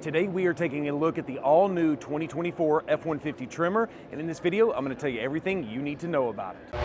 Today we are taking a look at the all-new 2024 F150 Tremor, and in this video I'm going to tell you everything you need to know about it.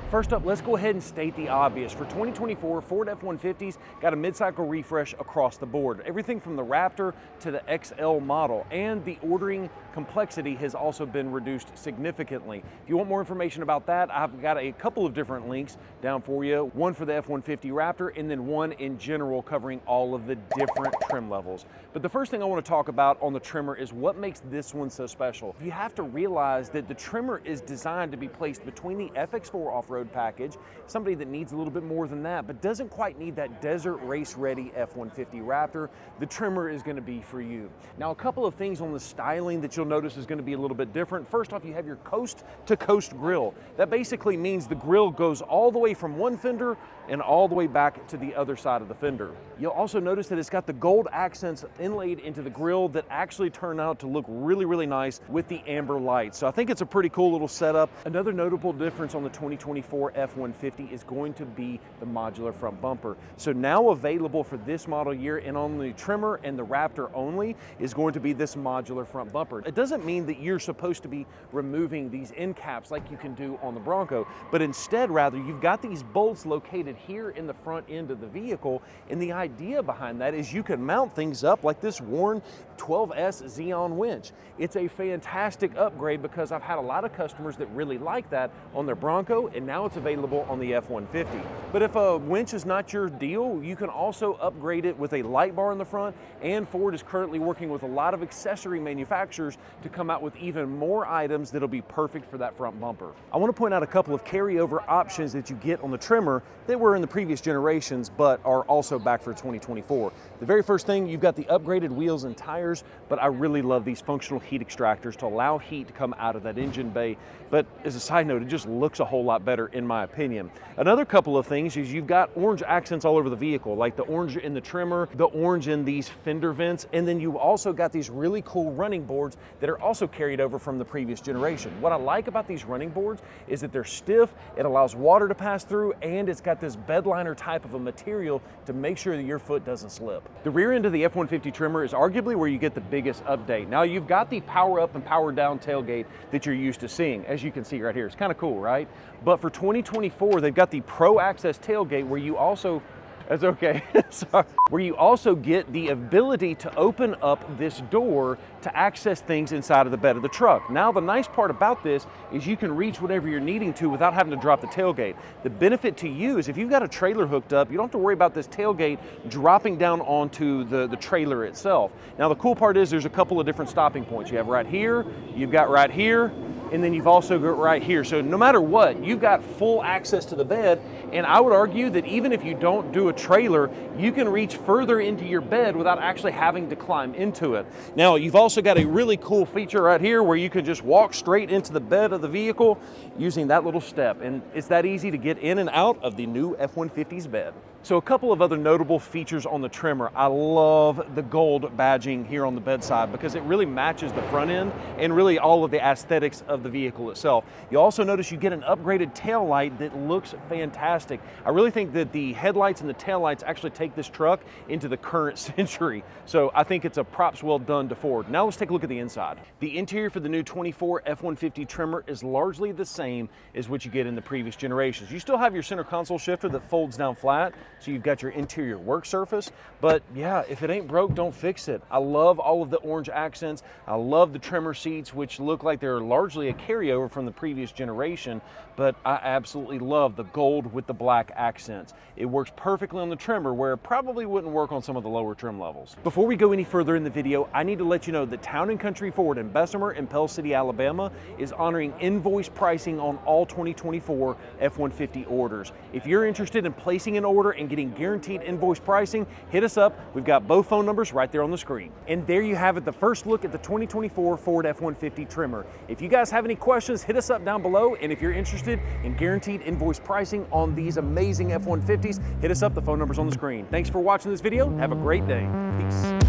First up, let's go ahead and state the obvious. For 2024, Ford F-150s got a mid-cycle refresh across the board. Everything from the Raptor to the XL model, and the ordering complexity has also been reduced significantly. If you want more information about that, I've got a couple of different links down for you. One for the F-150 Raptor, and then one in general covering all of the different trim levels. But the first thing I want to talk about on the Tremor is what makes this one so special. You have to realize that the Tremor is designed to be placed between the FX4 off-road package, somebody that needs a little bit more than that, but doesn't quite need that desert race-ready F-150 Raptor. The Tremor is going to be for you. Now, a couple of things on the styling that you'll notice is going to be a little bit different. First off, you have your coast-to-coast grille. That basically means the grille goes all the way from one fender and all the way back to the other side of the fender. You'll also notice that it's got the gold accents inlaid into the grille that actually turn out to look really, really nice with the amber lights. So I think it's a pretty cool little setup. Another notable difference on the 2024 F-150 is going to be the modular front bumper. So now available for this model year and on the Tremor and the Raptor only is going to be this modular front bumper. It doesn't mean that you're supposed to be removing these end caps like you can do on the Bronco, but instead rather you've got these bolts located here in the front end of the vehicle, and the idea behind that is you can mount things up like this worn 12S Xeon winch. It's a fantastic upgrade because I've had a lot of customers that really like that on their Bronco, and now it's available on the F-150. But if a winch is not your deal, you can also upgrade it with a light bar in the front, and Ford is currently working with a lot of accessory manufacturers to come out with even more items that'll be perfect for that front bumper. I want to point out a couple of carryover options that you get on the Tremor that were in the previous generations but are also back for 2024. The very first thing, you've got the upgraded wheels and tires, but I really love these functional heat extractors to allow heat to come out of that engine bay. But as a side note, it just looks a whole lot better in my opinion. Another couple of things is you've got orange accents all over the vehicle, like the orange in the Tremor, the orange in these fender vents, and then you've also got these really cool running boards that are also carried over from the previous generation. What I like about these running boards is that they're stiff, it allows water to pass through, and it's got this bedliner type of a material to make sure that your foot doesn't slip. The rear end of the F-150 Tremor is arguably where you get the biggest update. Now, you've got the power up and power down tailgate that you're used to seeing, as you can see right here. It's kind of cool, right? But for 2024, they've got the Pro Access tailgate where you also That's okay, sorry. Where you also get the ability to open up this door to access things inside of the bed of the truck. Now, the nice part about this is you can reach whatever you're needing to without having to drop the tailgate. The benefit to you is if you've got a trailer hooked up, you don't have to worry about this tailgate dropping down onto the trailer itself. Now, the cool part is there's a couple of different stopping points. You have right here, you've got right here, and then you've also got right here. So no matter what, you've got full access to the bed, and I would argue that even if you don't do a trailer, you can reach further into your bed without actually having to climb into it. Now, you've also got a really cool feature right here where you can just walk straight into the bed of the vehicle using that little step, and it's that easy to get in and out of the new F-150's bed. So a couple of other notable features on the Tremor. I love the gold badging here on the bedside because it really matches the front end and really all of the aesthetics of the vehicle itself. You also notice you get an upgraded tail light that looks fantastic. I really think that the headlights and the tail lights actually take this truck into the current century. So I think it's a props well done to Ford. Now let's take a look at the inside. The interior for the new 24 F-150 Tremor is largely the same as what you get in the previous generations. You still have your center console shifter that folds down flat, so you've got your interior work surface, but yeah, if it ain't broke, don't fix it. I love all of the orange accents. I love the Tremor seats, which look like they're largely a carryover from the previous generation, but I absolutely love the gold with the black accents. It works perfectly on the Tremor, where it probably wouldn't work on some of the lower trim levels. Before we go any further in the video, I need to let you know that Town & Country Ford in Bessemer and Pell City, Alabama is honoring invoice pricing on all 2024 F-150 orders. If you're interested in placing an order and getting guaranteed invoice pricing, hit us up. We've got both phone numbers right there on the screen. And there you have it, the first look at the 2024 Ford F-150 Tremor. If you guys have any questions, hit us up down below. And if you're interested in guaranteed invoice pricing on these amazing F-150s, hit us up. The phone number's on the screen. Thanks for watching this video. Have a great day. Peace.